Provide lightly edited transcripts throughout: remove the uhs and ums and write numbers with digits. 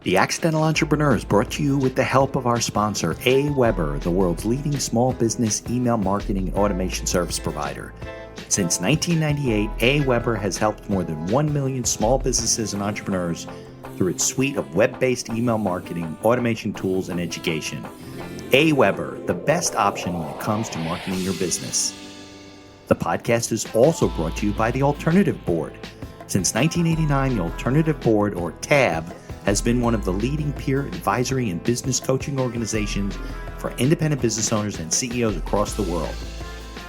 The Accidental Entrepreneur is brought to you with the help of our sponsor, AWeber, the world's leading small business email marketing and automation service provider. Since 1998, AWeber has helped more than 1 million small businesses and entrepreneurs through its suite of web-based email marketing, automation tools, and education. AWeber, the best option when it comes to marketing your business. The podcast is also brought to you by the Alternative Board. Since 1989, the Alternative Board, or TAB, has been one of the leading peer advisory and business coaching organizations for independent business owners and CEOs across the world.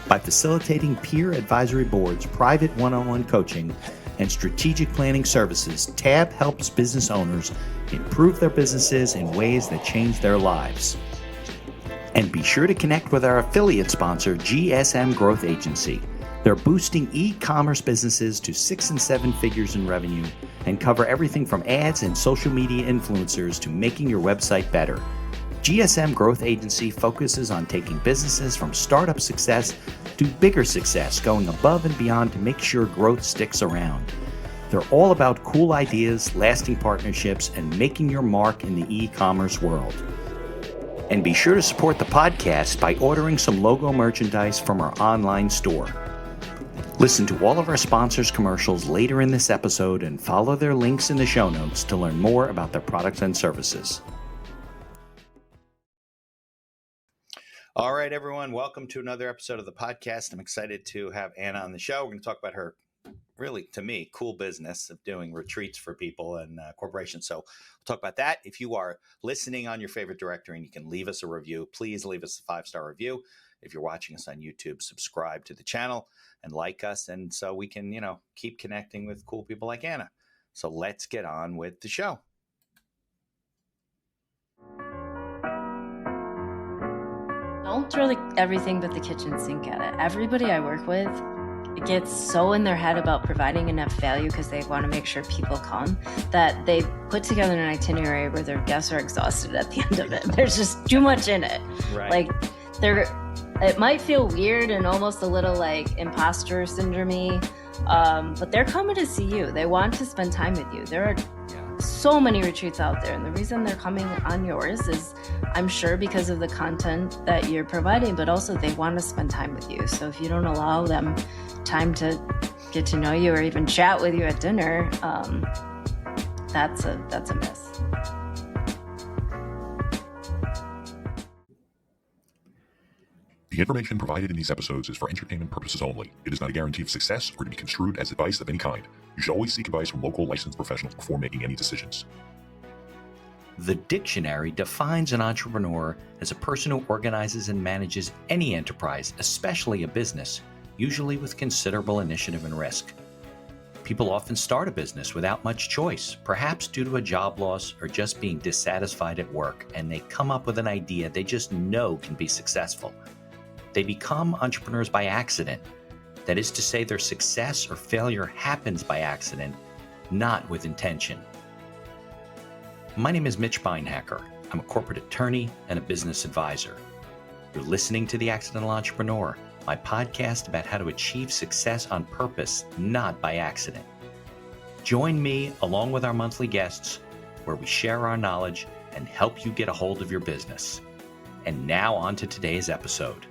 By facilitating peer advisory boards, private one-on-one coaching, and strategic planning services, TAB helps business owners improve their businesses in ways that change their lives. And be sure to connect with our affiliate sponsor, GSM Growth Agency. They're boosting e-commerce businesses to 6 and 7 figures in revenue and cover everything from ads and social media influencers to making your website better. GSM Growth Agency focuses on taking businesses from startup success to bigger success, going above and beyond to make sure growth sticks around. They're all about cool ideas, lasting partnerships, and making your mark in the e-commerce world. And be sure to support the podcast by ordering some logo merchandise from our online store. Listen to all of our sponsors' commercials later in this episode and follow their links in the show notes to learn more about their products and services. All right, everyone, welcome to another episode of the podcast. I'm excited to have Anna on the show. We're going to talk about her, really, to me, cool business of doing retreats for people and corporations. So we'll talk about that. If you are listening on your favorite directory and you can leave us a review, please leave us a 5-star review. If you're watching us on YouTube, subscribe to the channel and like us, and so we can, keep connecting with cool people like Anna. So let's get on with the show. Don't throw everything but the kitchen sink at it. Everybody I work with gets so in their head about providing enough value because they want to make sure people come that they put together an itinerary where their guests are exhausted at the end of it. There's just too much in it. Right. It might feel weird and almost a little like imposter syndrome-y, but they're coming to see you. They want to spend time with you. There are so many retreats out there, and the reason they're coming on yours is, I'm sure, because of the content that you're providing, but also they want to spend time with you. So if you don't allow them time to get to know you or even chat with you at dinner, that's a miss. The information provided in these episodes is for entertainment purposes only. It is not a guarantee of success or to be construed as advice of any kind. You should always seek advice from local licensed professionals before making any decisions. The dictionary defines an entrepreneur as a person who organizes and manages any enterprise, especially a business, usually with considerable initiative and risk. People often start a business without much choice, perhaps due to a job loss or just being dissatisfied at work, and they come up with an idea they just know can be successful. They become entrepreneurs by accident. That is to say, their success or failure happens by accident, not with intention. My name is Mitch Beinhacker. I'm a corporate attorney and a business advisor. You're listening to The Accidental Entrepreneur, my podcast about how to achieve success on purpose, not by accident. Join me along with our monthly guests, where we share our knowledge and help you get a hold of your business. And now on to today's episode.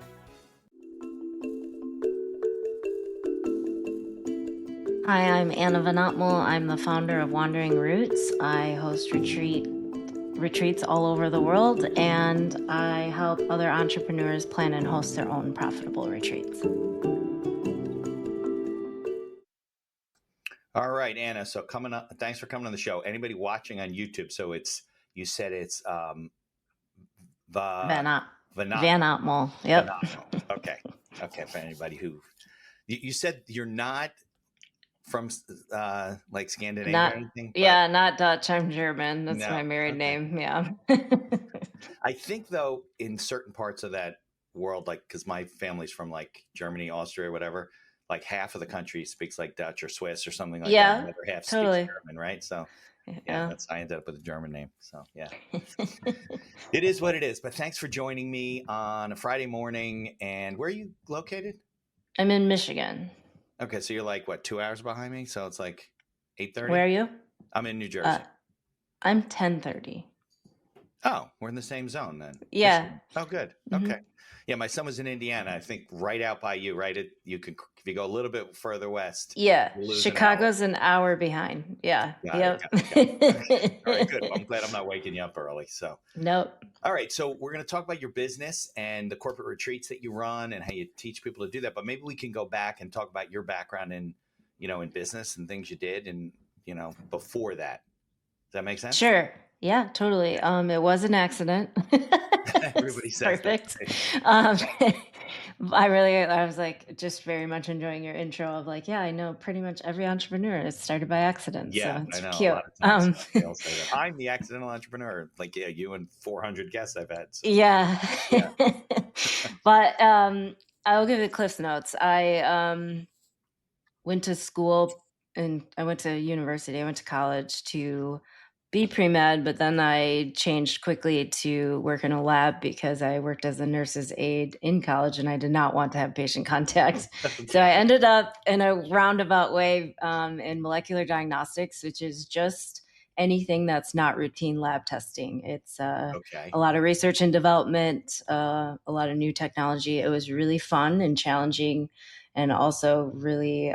Hi, I'm Anna Vanagtmael. I'm the founder of Wandering Roots. I host retreats all over the world, and I help other entrepreneurs plan and host their own profitable retreats. All right, Anna. So thanks for coming on the show. Anybody watching on YouTube? So you said it's Vanagtmael. Yep. Vanagtmael. Okay. For anybody who you said you're not from like Scandinavia or anything? Not Dutch. I'm German. That's my married name. Yeah. I think though, in certain parts of that world, like, because my family's from like Germany, Austria, whatever, like half of the country speaks like Dutch or Swiss or something like that. And the other half speaks German, right? So I ended up with a German name. So it is what it is. But thanks for joining me on a Friday morning. And where are you located? I'm in Michigan. Okay, so you're like, what, 2 hours behind me? So it's like 8:30? Where are you? I'm in New Jersey. I'm 10:30. Oh, we're in the same zone then. Yeah. Oh, good. Mhm. Okay. Yeah, my son was in Indiana. I think right out by you, right? If you go a little bit further west, Yeah. you lose an hour. Chicago's an hour behind. Yeah. Got it. Yep. All right, good. Well, I'm glad I'm not waking you up early. So, Nope. all right. So we're going to talk about your business and the corporate retreats that you run and how you teach people to do that. But maybe we can go back and talk about your background in business and things you did and, before that. Does that make sense? Sure. Yeah, totally. It was an accident. Everybody says that. Perfect. I was like just very much enjoying your intro of like, yeah, I know pretty much every entrepreneur is started by accident. Yeah, So it's I know. A cute. lot of times they all say that. I'm the accidental entrepreneur. Like, yeah, you and 400 guests I've had. So. Yeah. Yeah. But I'll give you the Cliff's notes. I went to school and I went to university. I went to college to be pre-med, but then I changed quickly to work in a lab because I worked as a nurse's aide in college and I did not want to have patient contact. Okay. So I ended up in a roundabout way in molecular diagnostics, which is just anything that's not routine lab testing. It's Okay. a lot of research and development, a lot of new technology. It was really fun and challenging and also really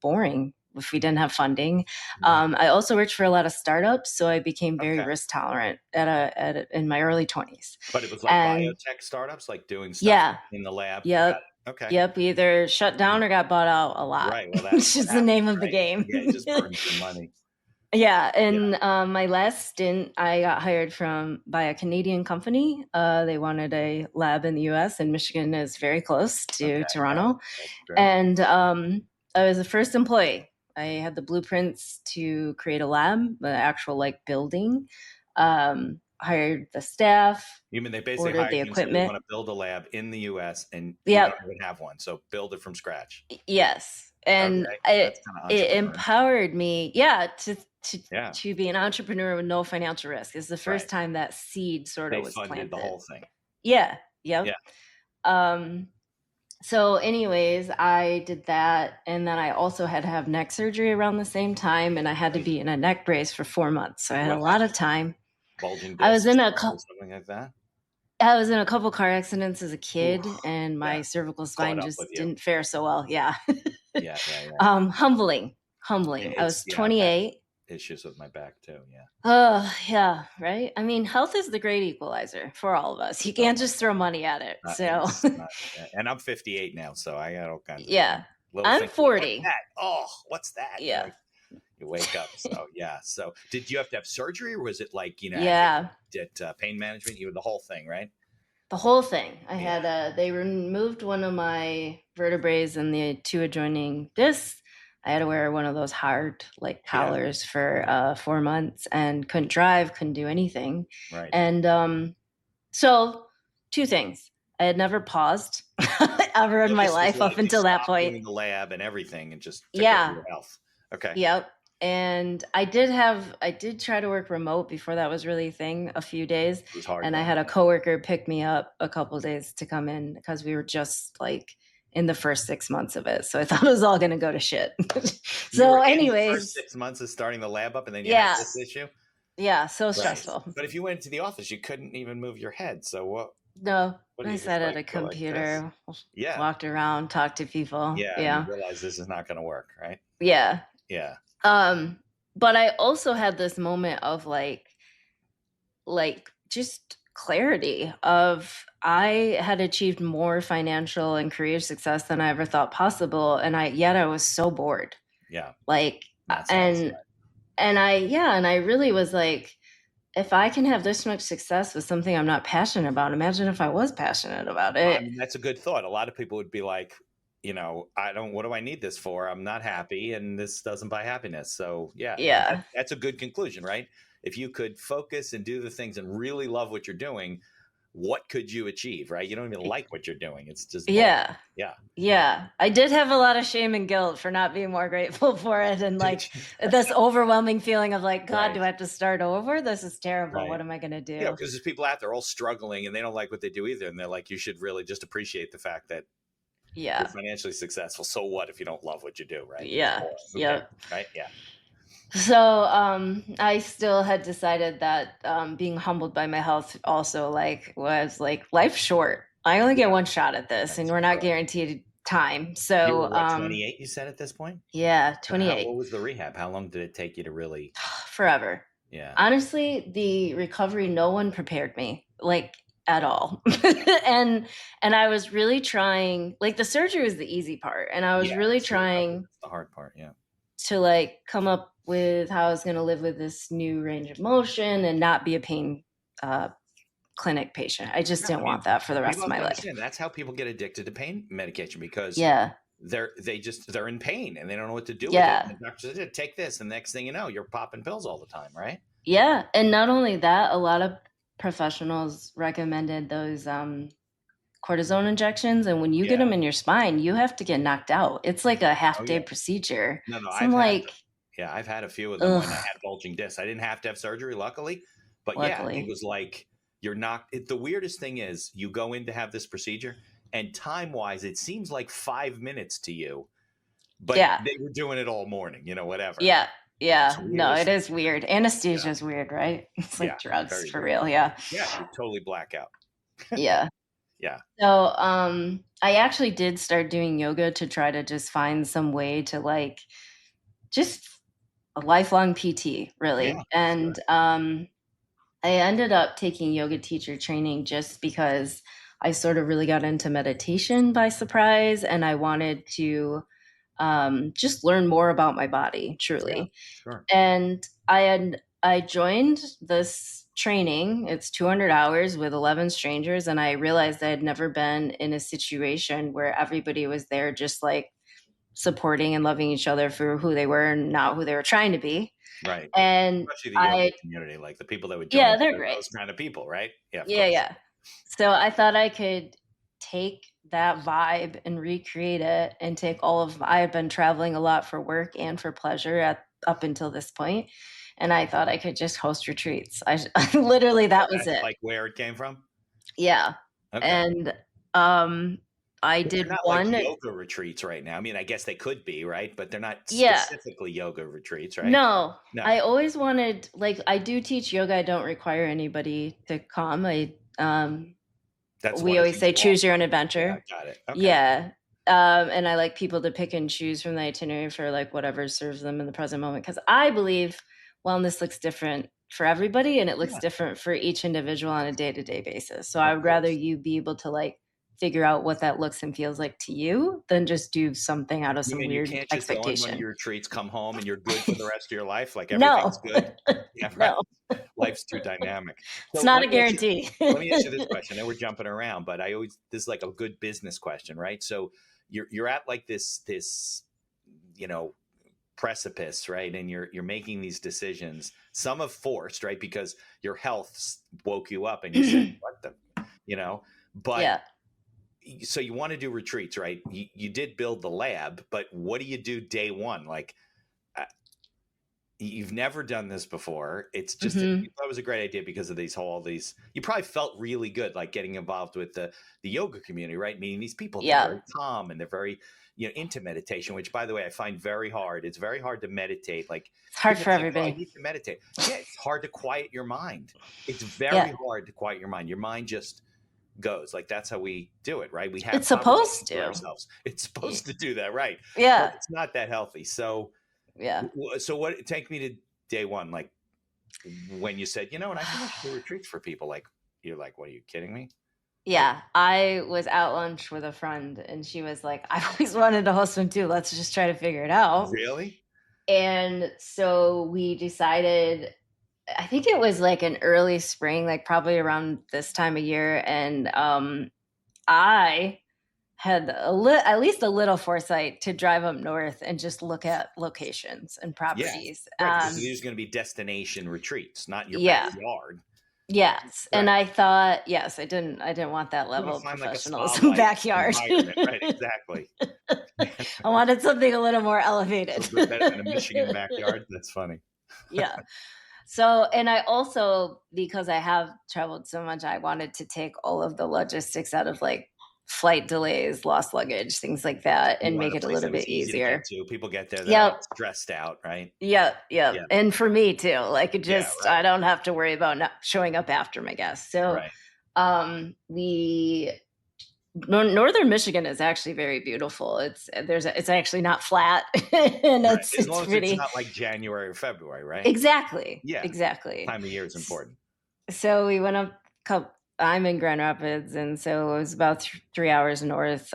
boring if we didn't have funding. I also worked for a lot of startups, so I became very Okay. risk tolerant in my early 20s. But it was like And biotech startups, like doing stuff yeah, in the lab. yep, Okay. yep. We either shut down or got bought out a lot, Right. Well, that's which what is the happens, name of the right? game. Yeah, it just burns your money. Yeah, Yeah. and my last stint, I got hired by a Canadian company. They wanted a lab in the U.S., and Michigan is very close to Okay. Toronto. That's true. And I was the first employee. I had the blueprints to create a lab, the actual like building. Hired the staff, You mean they basically ordered hired the you and said we equipment. want to build a lab in the U.S. and you Yep. don't even have one, so build it from scratch. Yes. And Okay. That's kind of it entrepreneurial. empowered me, Yeah. to be an entrepreneur with no financial risk. It's the first Right. time that seed sort They of was funded planted. the whole thing. Yeah. Yep. Yeah. So anyways, I did that. And then I also had to have neck surgery around the same time. And I had to be in a neck brace for 4 months. So I had What a lot of happened? time. Bulging I was discs in or something like that? I was in a couple car accidents as a kid, Oof. and my Yeah. cervical Caught spine up just with you. didn't fare so well. Yeah. Yeah. Humbling. I was I've had 28. issues with my back too. Yeah. Oh, yeah, right. I mean, health is the great equalizer for all of us. You So can't much just throw money at it. So, it's not, and I'm 58 now, so I got all kinds of yeah, little I'm things. What's 40. that? Oh, what's that? Yeah. You wake up. So yeah. So did you have to have surgery, or was it like Yeah. did pain management? You had the whole thing, right? The whole thing. I had they removed one of my vertebrae and the two adjoining discs. I had to wear one of those hard like collars for 4 months and couldn't drive, couldn't do anything. Right. And so two things. I had never paused ever in my life up until that point. Doing the lab and everything and just took Yeah. over your health. Okay. Yep. And I did try to work remote before that was really a thing, a few days. It was hard. And I had a coworker pick me up a couple of days to come in because we were just like in the first 6 months of it. So I thought it was all going to go to shit. So anyways, first 6 months of starting the lab up and then you had this issue. Yeah. So stressful. But if you went into the office, you couldn't even move your head. So what? No, What I sat at a computer, walked around, talked to people. Yeah. You realize this is not going to work, right? Yeah. Yeah. But I also had this moment of like just clarity of I had achieved more financial and career success than I ever thought possible. And I was so bored. Yeah. Like, and I really was like, if I can have this much success with something I'm not passionate about, imagine if I was passionate about it. I mean, that's a good thought. A lot of people would be like, what do I need this for? I'm not happy and this doesn't buy happiness. So yeah. That's a good conclusion, right? If you could focus and do the things and really love what you're doing, what could you achieve, right? You don't even like what you're doing. It's just boring. Yeah. I did have a lot of shame and guilt for not being more grateful for it. And like this overwhelming feeling of like, God, do I have to start over? This is terrible. What am I going to do? Yeah, because there's people out there all struggling and they don't like what they do either. And they're like, you should really just appreciate the fact that you're financially successful. So what if you don't love what you do, right? Yeah. Right? Yeah. So I still had decided that being humbled by my health also like was like life short. I only get Yeah, one shot at this, and that's we're not correct. guaranteed time. You were So what, 28, you said at this point? yeah, What 28. was the rehab? How long did it take you to really? Forever. Yeah. Honestly, the recovery, no one prepared me like at all. and and I was really trying, like the surgery was the easy part, and I was Yeah, really it's the recovery. trying That's the hard part. Yeah. to like come up with how I was going to live with this new range of motion and not be a pain uh, clinic patient. I just Yeah, I didn't mean, want that for the rest people of have my to life. understand that's how people get addicted to pain medication because Yeah. they're in pain and they don't know what to do with it. Yeah. And the doctor said, take this, and the next thing you know, you're popping pills all the time, right? Yeah. And not only that, a lot of professionals recommended those cortisone injections. And when you get Yeah. them in your spine, you have to get knocked out. It's like a Oh half day yeah. procedure. No, So I'm I've had like, yeah, I've had a few of them when I ugh, had bulging discs. I didn't have to have surgery, luckily, but yeah, it luckily. was like you're not. The weirdest thing is you go in to have this procedure, and time wise, it seems like 5 minutes to you, but Yeah. they were doing it all morning, whatever. Yeah. It's Yeah. the No, weirdest it thing. is weird. Yeah, Anesthesia is weird, right? It's yeah, like drugs very for weird. real. Yeah. Yeah, you totally black out. Yeah. Yeah, So, I actually did start doing yoga to try to just find some way to like just a lifelong PT, yeah, really. sure. And I ended up taking yoga teacher training just because I sort of really got into meditation by surprise, and I wanted to just learn more about my body, Yeah, truly. sure. And I joined this training. It's 200 hours with 11 strangers, and I realized I had never been in a situation where everybody was there just like supporting and loving each other for who they were and not who they were trying to be. Right. And Especially the yoga I community, like the people that would yeah, join, they're they're great. those kind of people, right? Yeah, of Yeah, course. yeah. So I thought I could take that vibe and recreate it and take all of I had been traveling a lot for work and for pleasure at up until this point, and I thought I could just host retreats. Literally So that was that's it. like where it came from. Yeah. Okay. And um I But they're did not like one. yoga retreats right now. I mean, I guess they could be, right? But they're not Yeah. specifically yoga retreats, right? No. No, I always wanted, like, I do teach yoga. I don't require anybody to come. I that's one We of the always things say you choose your offer. own Yeah, adventure. got it. Okay. Yeah. And I like people to pick and choose from the itinerary for like whatever serves them in the present moment. Cause I believe wellness looks different for everybody and it looks Yeah, different for each individual on a day to day basis. So of I would rather course. you be able to like figure out what that looks and feels like to you than just do something out of You some mean you weird can't just go on one of expectation. your retreats, come home, and you're good for the rest of your life? Like everything's No, good? Yeah, right. no, Life's too dynamic. it's So not a guarantee. let me ask you this question. I know we're jumping around, but this is like a good business question, right? So you're at like this you know precipice, right? And you're making these decisions. Some have forced, right? Because your health woke you up and you said, "What the," you know. But Yeah. so you want to do retreats, right? You did build the lab, but what do you do day one? Like uh, you've never done this before. It's just you Hmm. thought it was a great idea because of these. You probably felt really good, like getting involved with the yoga community, right? Meaning these people, they're Yeah. very calm and they're very into meditation. Which, by the way, I find very hard. It's very hard to meditate. Like It's hard people for think, oh, I everybody. need to meditate. Yeah, it's hard to quiet your mind. It's Yeah. very hard to quiet your mind. Your mind just goes like that's how we do it, right? We have It's supposed conversations with to. ourselves. It's supposed to do that, right? But Yeah. it's not that healthy. So Yeah. so what take me to day one, like when you said, and I think I should do retreats for people, like you're like, what, are you kidding me? Yeah, I was at lunch with a friend and she was like, "I've always wanted to host one too. Let's just try to figure it out." Really? And so we decided, I think it was like an early spring, like probably around this time of year. And I had at least a little foresight to drive up north and just look at locations and Yeah, properties. right, because these are going to be destination retreats, not your Yeah. backyard. Yes, and Right. I thought, yes, I didn't want that You want level to of find like a professionalism spa-like backyard. environment, right? Exactly. I wanted something a little more A elevated. little bit better than a Michigan backyard. That's funny. Yeah. So, and I also, because I have traveled so much, I wanted to take all of the logistics out of like flight delays, lost luggage, things like that, You and want make a it a place little that was bit easy to get easier. to. People get there, they're Yep. not stressed out, right? Yeah. Yeah. And for me too, like it Yeah, just, right. I don't have to worry about not showing up after my guests. So, Right. Northern Michigan is actually very beautiful. It's actually not flat, and Right. As it's long as pretty. it's not like January or February, right? Exactly. Yeah. Exactly. Time of year is important. So we went up. I'm in Grand Rapids, and so it was about 3 hours north.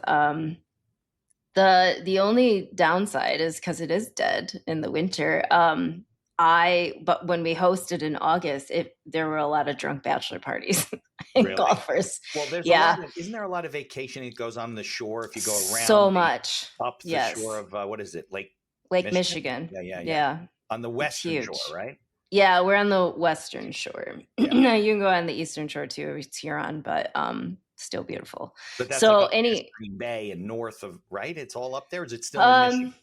The only downside is because it is dead in the winter. But when we hosted in August, there were a lot of drunk bachelor parties and Really? golfers. Well, there's Yeah. isn't there a lot of vacationing that goes on the shore if you go around So much. up the Yes. shore of what is it? Lake Michigan. Yeah. On the western huge. shore, right? Yeah, we're on the western shore. Yeah. Now you can go on the eastern shore too. It's Huron, but still beautiful. But that's So like up any Green Bay and north of, right? It's all up there. Is it still in Michigan?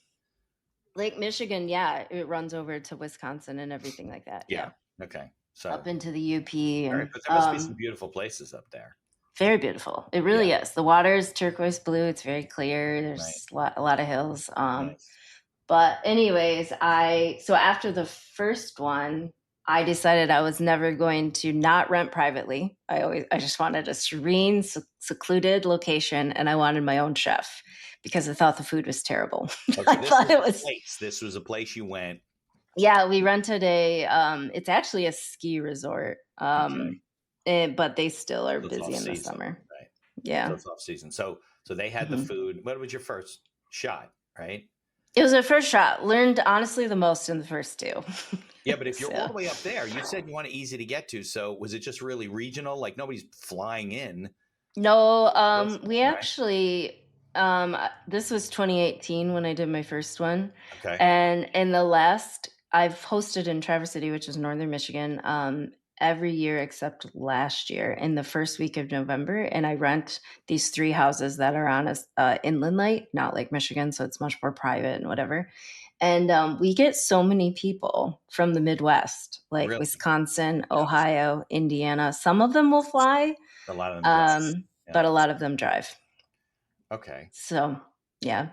Lake Michigan, yeah, it runs over to Wisconsin and everything like that. Yeah. Okay. So Up into the UP, and right, but there must be some beautiful places up there. very beautiful. It really is. The water is turquoise blue. It's very clear. There's a lot of hills. Nice. But anyways, so after the first one, I decided I was never going to not rent privately. I just wanted a serene, secluded location, and I wanted my own chef because I thought the food was terrible. I thought it was. This was a place you went. Yeah, we rented it's actually a ski resort. But they still are busy in the summer. Right. Yeah. So it's off season. So they had the food. What was your first shot, right? It was a first shot. Learned honestly the most in the first two. Yeah, but if you're all the way up there, you said you want it easy to get to. So was it just really regional? Like nobody's flying in? No, we actually this was 2018 when I did my first one. Okay. And in the last, I've hosted in Traverse City, which is northern Michigan, every year except last year in the first week of November. And I rent these 3 houses that are on a inland lake, not Lake Michigan, so it's much more private and whatever. And we get so many people from the Midwest, like Really? Wisconsin, Ohio, Indiana. Some of them will fly, a lot of them but a lot of them drive. Okay. So, yeah.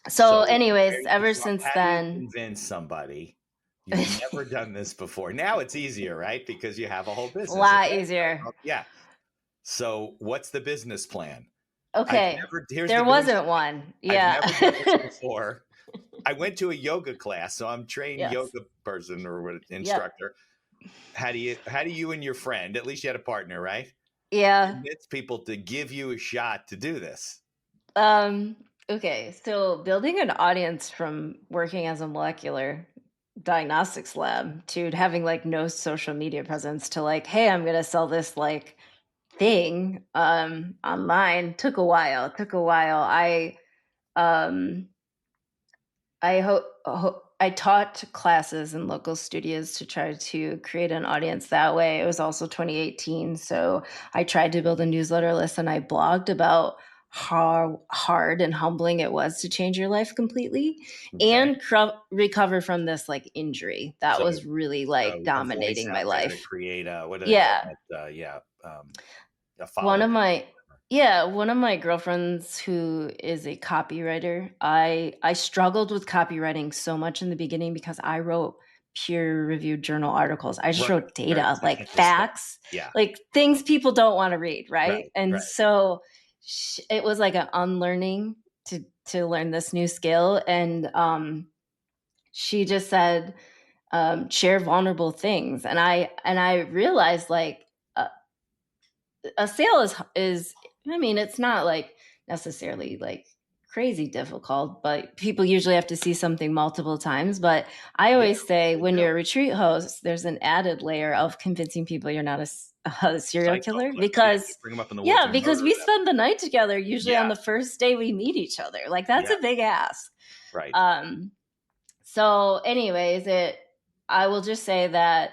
So anyways, ever since then, how do you convince somebody? You've never done this before. Now it's easier, right? Because you have a whole business. A lot easier. Yeah. So what's the business plan? Okay. There wasn't one. Yeah. I've never done this before. I went to a yoga class, so I'm trained yoga person or instructor. Yep. How do you and your friend, at least you had a partner, right? Yeah. Convince people to give you a shot to do this? Okay. So building an audience from working as a molecular diagnostics lab to having like no social media presence to like, hey, I'm going to sell this like thing online took a while. I taught classes in local studios to try to create an audience that way. It was also 2018. So I tried to build a newsletter list and I blogged about how hard and humbling it was to change your life completely and recover from this like injury that was really like dominating my life. To create a one of my girlfriends who is a copywriter, I struggled with copywriting so much in the beginning because I wrote peer-reviewed journal articles. I just wrote data, like facts, like things people don't want to read, right? So it was like an unlearning to learn this new skill. And she just said, share vulnerable things. And I realized like a sale is, I mean, it's not like necessarily like crazy difficult, but people usually have to see something multiple times. But I always say when you're a retreat host, there's an added layer of convincing people you're not a serial killer because because we spend the night together usually on the first day we meet each other. Like that's a big ask. Right. So anyways, I will just say that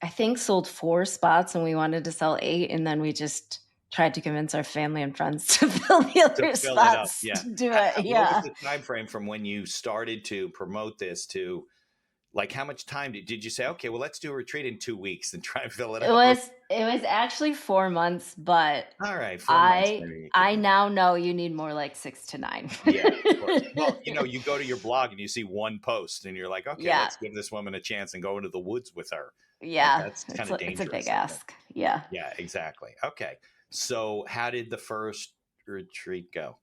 I think sold 4 spots and we wanted to sell 8. And then we just tried to convince our family and friends to fill the other spots to do it. What was the time frame from when you started to promote this to Like how much time did you say, okay, well, let's do a retreat in 2 weeks and try and fill it It up? was actually 4 months, but All right, 4 months. Maybe you I could, now know you need more like 6 to 9. yeah, of course. Well, you go to your blog and you see one post and you're like, okay, Yeah. let's give this woman a chance and go into the woods with her. Like Yeah. that's kind of It's a big dangerous, I think. ask. Yeah. Yeah, exactly. Okay. So how did the first retreat go?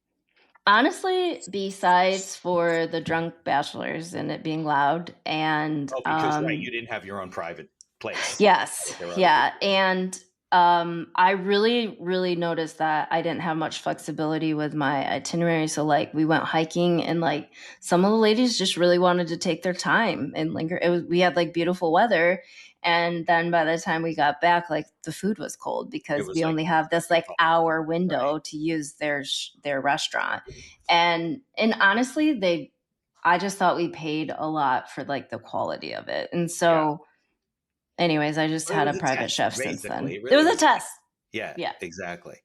Honestly, besides for the drunk bachelors and it being loud and Oh, because right, you didn't have your own private place. yes, There were other yeah, people. and I really noticed that I didn't have much flexibility with my itinerary. So like we went hiking and like some of the ladies just really wanted to take their time and linger. We had like beautiful weather, and then by the time we got back, like the food was cold It because was we like only have this like hour window right. to use their restaurant, and honestly I just thought we paid a lot for like the quality of it, and so. Anyways, I just Well, it had a was a private test, chef since basically. then. It It really was a was. test. Yeah, Yeah. exactly.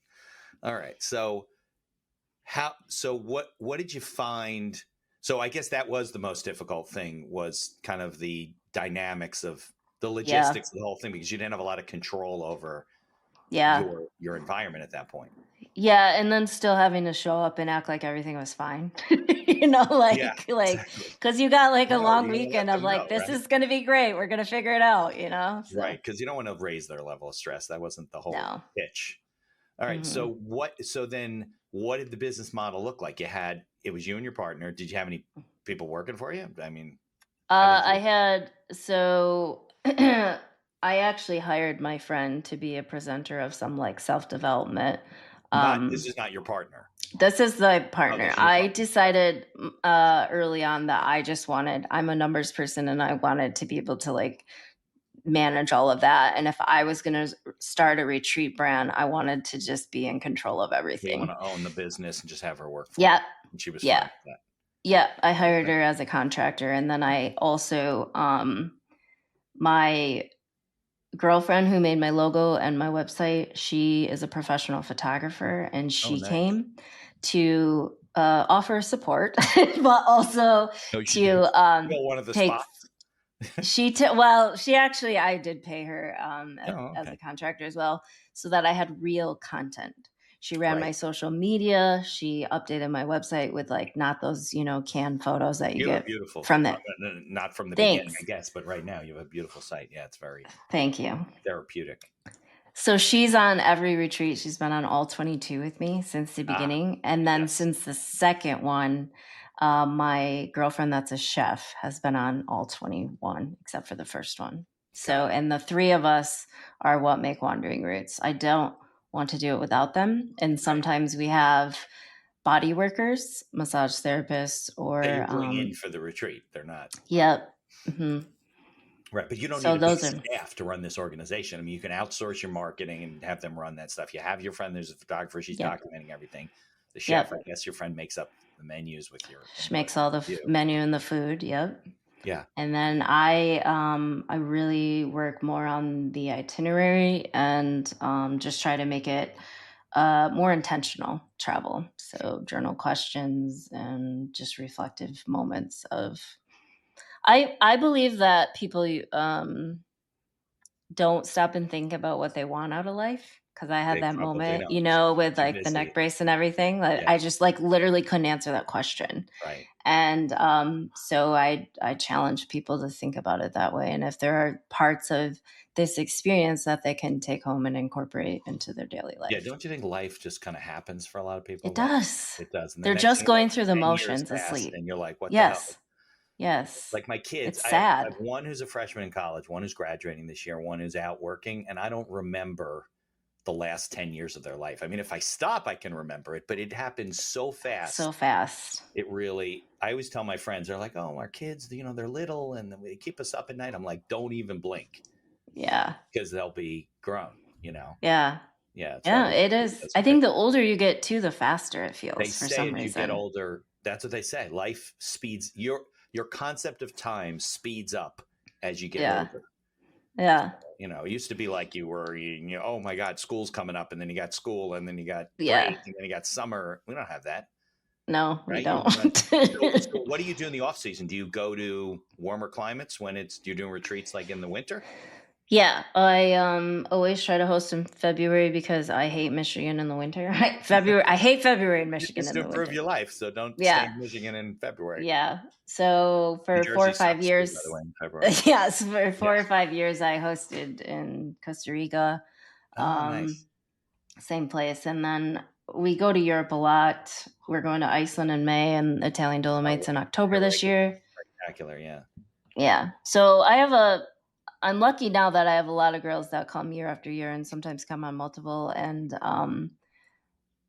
All right. So what did you find? So I guess that was the most difficult thing, was kind of the dynamics of the logistics of the whole thing, because you didn't have a lot of control over Yeah. your environment at that point. Yeah. And then still having to show up and act like everything was fine. Yeah, exactly. because you got like a No, long you gotta weekend let of them know, like, this right? is going to be great. We're going to figure it out, So, Right, because you don't want to raise their level of stress. That wasn't the whole no. pitch. All right. Mhm. So then what did the business model look like? It was you and your partner. Did you have any people working for you? I mean, I had, so I actually hired my friend to be a presenter of some like self-development. this is not your partner. This is the Oh, partner. this is your I partner. decided early on that I'm a numbers person and I wanted to be able to like manage all of that. And if I was going to start a retreat brand, I wanted to just be in control of So you everything. want to own the business and just have her work for Yeah. you. And she was Yeah. fine with that. Yeah. I hired Okay. her as a contractor. And then I also, my girlfriend who made my logo and my website, she is a professional photographer and Oh, she nice. came to offer support, but also to one of the take. spots. She actually, I did pay her as Okay. a contractor as well, so that I had real content. She ran my Right. social media. She updated my website with like not those canned photos that you get Beautiful. from it. Not from the beginning, Thanks. I guess, but right now you have a beautiful site. Yeah, it's very Thank you. therapeutic. So she's on every retreat. She's been on all 22 with me since the beginning. And then since the second one, my girlfriend that's a chef has been on all 21 except for the first one. So, and the three of us are what make Wandering Roots. I don't want to do it without them. And sometimes we have body workers, massage therapists, or that you bring in for the retreat. They're not. Yep. Mm-hmm. Right, but you don't need a big staff to run this organization. I mean, you can outsource your marketing and have them run that stuff. You have your friend, there's a photographer, she's documenting everything. The chef, I guess your friend makes up the menus with your. She makes all the menu and the food. Yep. Yeah. And then I really work more on the itinerary and just try to make it more intentional travel. So journal questions and just reflective moments of. I believe that people don't stop and think about what they want out of life, because I had that moment, with like the neck brace and everything. Like I just like literally couldn't answer that question. Right. And so I challenge people to think about it that way. And if there are parts of this experience that they can take home and incorporate into their daily life. Yeah, don't you think life just kind of happens for a lot of people? It does. It does. And they're just going through the motions asleep. And you're like, what the hell? Yes. Like my kids, it's sad. I have one who's a freshman in college, one who's graduating this year, one who's out working, and I don't remember the last 10 years of their life. I mean, if I stop, I can remember it, but it happens so fast. So fast. It really, I always tell my friends, they're like, oh, our kids, they're little and they keep us up at night. I'm like, don't even blink. Yeah. Because they'll be grown, Yeah. Yeah. Yeah, it is. I think the older you get too, the faster it feels. They for say some as reason. you get older, that's what they say. Life speeds, your concept of time speeds up as you get older. Yeah. It used to be like you were, oh my God, school's coming up, and then you got school, and then you got break, and then you got summer. We don't have that. No, we right? don't. So what do you do in the off season? Do you go to warmer climates when you're doing retreats like in the winter? Yeah, I always try to host in February because I hate Michigan in the winter. I hate February in Michigan It's in to the improve winter. your life, so don't stay Yeah, in Michigan in February. yeah. So New for four Jersey or five sucks too, by the years, way, in February. yes, for Yeah. 4 or 5 years, I hosted in Costa Rica, Oh, nice. same place, and then we go to Europe a lot. We're going to Iceland in May and Italian Oh, Dolomites in October they're this year. spectacular, yeah. Yeah. So I'm lucky now that I have a lot of girls that come year after year and sometimes come on multiple, and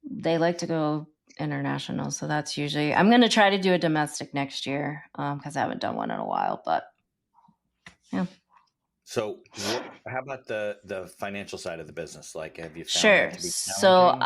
they like to go international. So that's usually, I'm going to try to do a domestic next year because I haven't done one in a while, but yeah. So how about the financial side of the business? Like, have you found Sure. that to be So,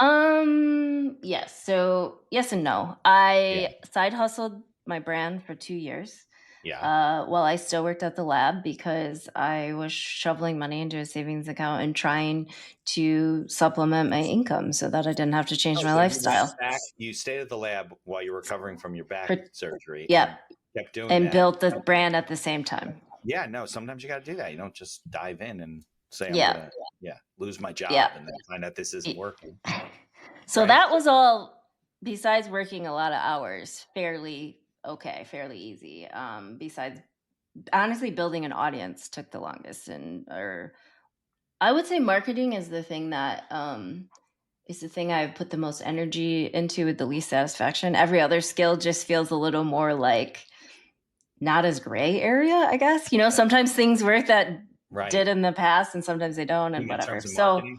challenging? yes. So yes and no. Yeah. I side hustled my brand for 2 years. Yeah. While I still worked at the lab because I was shoveling money into a savings account and trying to supplement my income so that I didn't have to change Oh, my so you went lifestyle. back, you stayed at the lab while you were recovering from your back For, surgery yeah, and kept doing and that. built the brand at the same time. Yeah, no, sometimes you got to do that. You don't just dive in and say, I'm Yeah, going to, lose my job yeah. and then find out this isn't working. So Right? that was all, besides working a lot of hours, fairly easy. Besides, honestly, building an audience took the longest, or I would say marketing is the thing that is the thing I've put the most energy into with the least satisfaction. Every other skill just feels a little more like not as gray area, I guess. Sometimes things work that did in the past and sometimes they don't, and In whatever. terms of So marketing?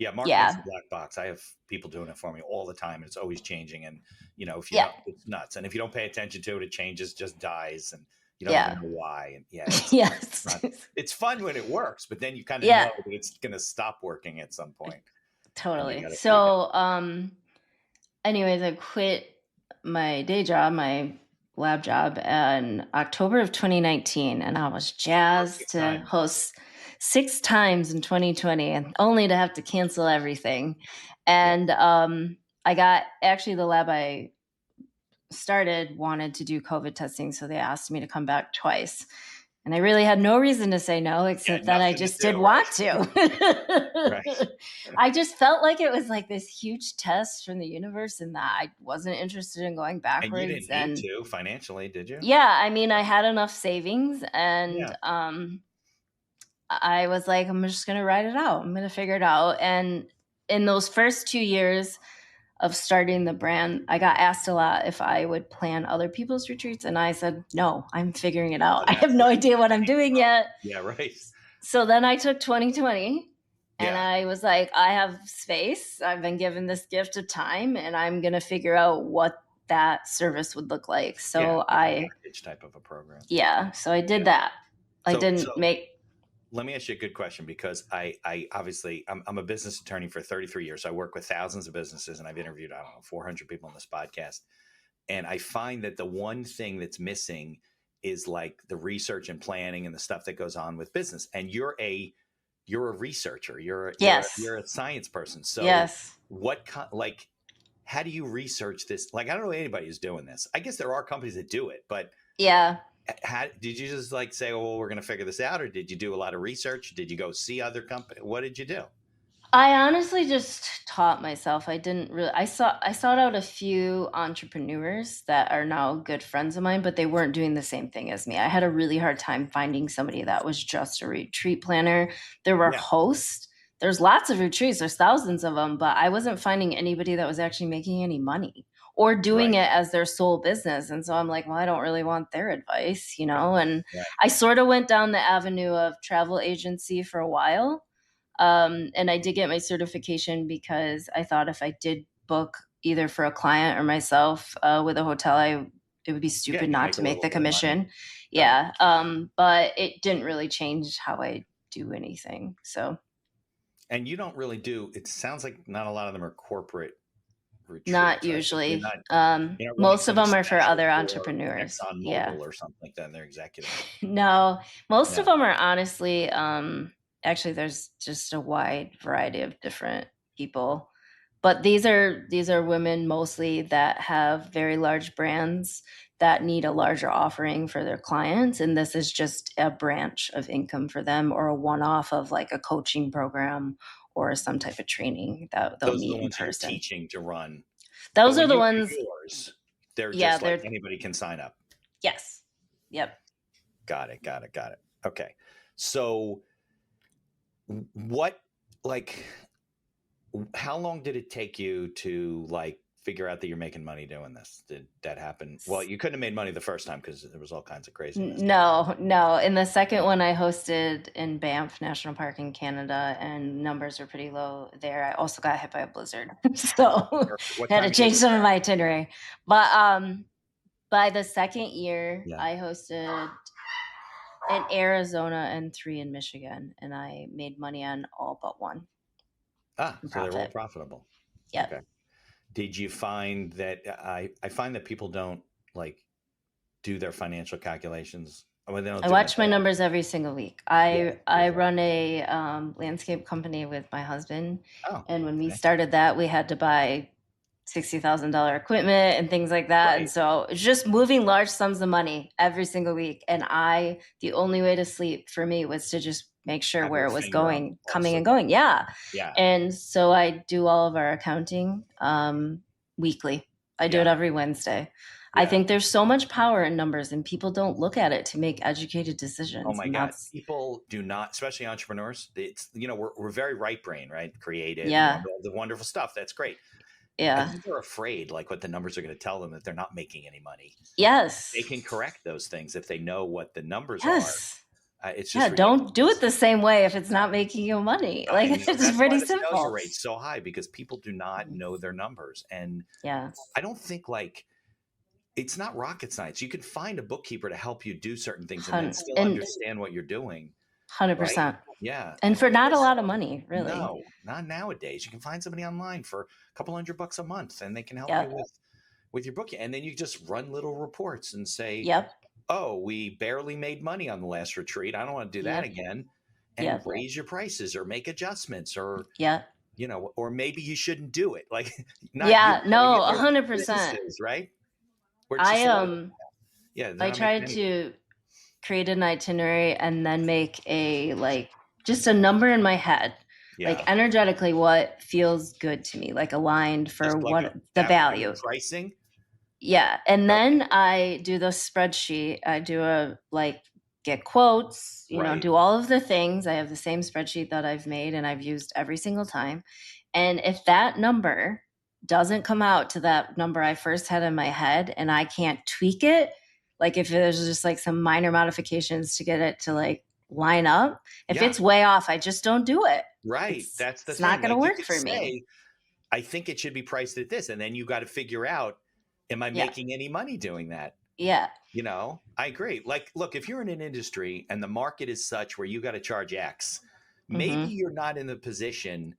Yeah, marketing's a black box. I have people doing it for me all the time, and it's always changing. And if you don't, it's nuts. And if you don't pay attention to it, it changes, just dies, and you don't even know why. And yes, it's fun when it works, but then you kind of know that it's going to stop working at some point. Totally. So, anyways, I quit my day job, my lab job, in October of 2019, and I was jazzed to host 6 times in 2020, and only to have to cancel everything. And I got, actually, the lab I started wanted to do COVID testing, so they asked me to come back twice. And I really had no reason to say no, except that I just did want to. I just felt like it was like this huge test from the universe and that I wasn't interested in going backwards. And you didn't need to financially, did you? Yeah. I mean, I had enough savings and I was like, I'm just going to ride it out. I'm going to figure it out. And in those first 2 years of starting the brand, I got asked a lot if I would plan other people's retreats. And I said, no, I'm figuring it out. I have no idea what I'm doing yet. Yeah, right. So then I took 2020 and I was like, I have space. I've been given this gift of time and I'm going to figure out what that service would look like. So package type of a program. Yeah. So I did that. Let me ask you a good question, because I obviously I'm a business attorney for 33 years. So I work with thousands of businesses and I've interviewed, 400 people on this podcast. And I find that the one thing that's missing is like the research and planning and the stuff that goes on with business. And you're a researcher. You're a science person. So how do you research this? Like, I don't know anybody who's doing this. I guess there are companies that do it, but did you just like say, oh, we're going to figure this out? Or did you do a lot of research? Did you go see other companies? What did you do? I honestly just taught myself. I sought out a few entrepreneurs that are now good friends of mine, but they weren't doing the same thing as me. I had a really hard time finding somebody that was just a retreat planner. There were hosts. There's lots of retreats. There's thousands of them, but I wasn't finding anybody that was actually making any money or doing it as their sole business. And so I'm like, well, I don't really want their advice, And I sort of went down the avenue of travel agency for a while. And I did get my certification because I thought if I did book either for a client or myself with a hotel, it would be stupid not to make the commission. Yeah. But it didn't really change how I do anything. So. And you don't really do, it sounds like not a lot of them are corporate retreats. Not usually. Most of them are for other entrepreneurs. ExxonMobil or something like that, and they're executives. No, most of them are honestly, actually, there's just a wide variety of different people. But these are women mostly that have very large brands that need a larger offering for their clients, and this is just a branch of income for them, or a one-off of like a coaching program or some type of training that they'll Those are meet the in ones you're person. teaching to run. Those But are when the you do ones. yours, they're Yeah, just like they're anybody can sign up. yes. Yep. Got it. Okay. So what, like, how long did it take you to like figure out that you're making money doing this? Did that happen? Well, you couldn't have made money the first time because there was all kinds of craziness. No. In the second one I hosted in Banff National Park in Canada, and numbers were pretty low there. I also got hit by a blizzard. So What had time to of year change was some of that? my itinerary. But by the second year, Yeah. I hosted in Arizona and 3 in Michigan, and I made money on all but one. So they're all Profit. profitable. Yep. Okay. Did you find that I find that people don't like do their financial calculations? Well, they don't I do them watch at my all. numbers every single week. I run a landscape company with my husband, Oh, and when we okay. started that, we had to buy $60,000 equipment and things like that. Right. And so it's just moving large sums of money every single week. And the only way to sleep for me was to just make sure Have where your it was finger on the going, pulse coming of and going. Yeah. Yeah. And so I do all of our accounting weekly. I do it Yeah. every Wednesday. I Yeah. think there's so much power in numbers, and people don't look at it to make educated Oh decisions. my And God. that's, People do not, especially entrepreneurs. It's, we're very right brain, right? Creative, yeah. the wonderful stuff. That's great. I Yeah. think they're afraid, like what the numbers are going to tell them, that they're not making any money. Yes. They can correct those things if they know what the numbers Yes. are. It's Yeah. just Don't do it ridiculous. the same way if it's not making you money. I Like, know. it's That's why pretty the failure simple. rate's so high, because people do not know their numbers. And Yeah. I don't think like it's not rocket science. You can find a bookkeeper to help you do certain things and then still understand what you're doing. 100%. Yeah. And for not a lot of money, really. No, not nowadays. You can find somebody online for a couple $100 a month, and they can help Yep. you with your book. And then you just run little reports and say, Yep. oh, we barely made money on the last retreat. I don't want to do that Yep. again. And Yep. raise your prices or make adjustments, or Yeah. or maybe you shouldn't do it. Like, not Yeah. you No, doing it, their 100%. businesses, right? Where it's just like, yeah, they're I not making tried anything. to create an itinerary and then make just a number in my head. Yeah. Like, energetically, what feels good to me, like aligned for Just like what the value. pricing. Yeah. And then I do the spreadsheet. I do get quotes, Right. do all of the things. I have the same spreadsheet that I've made and I've used every single time. And if that number doesn't come out to that number I first had in my head and I can't tweak it, like if there's just like some minor modifications to get it to like line up, if it's way off, I just don't do it. Right. That's the it's thing. not going to Like, work for me. I think it should be priced at this. And then you got to figure out, am I making any money doing that? Yeah. I agree. Like, look, if you're in an industry and the market is such where you got to charge X, maybe you're not in the position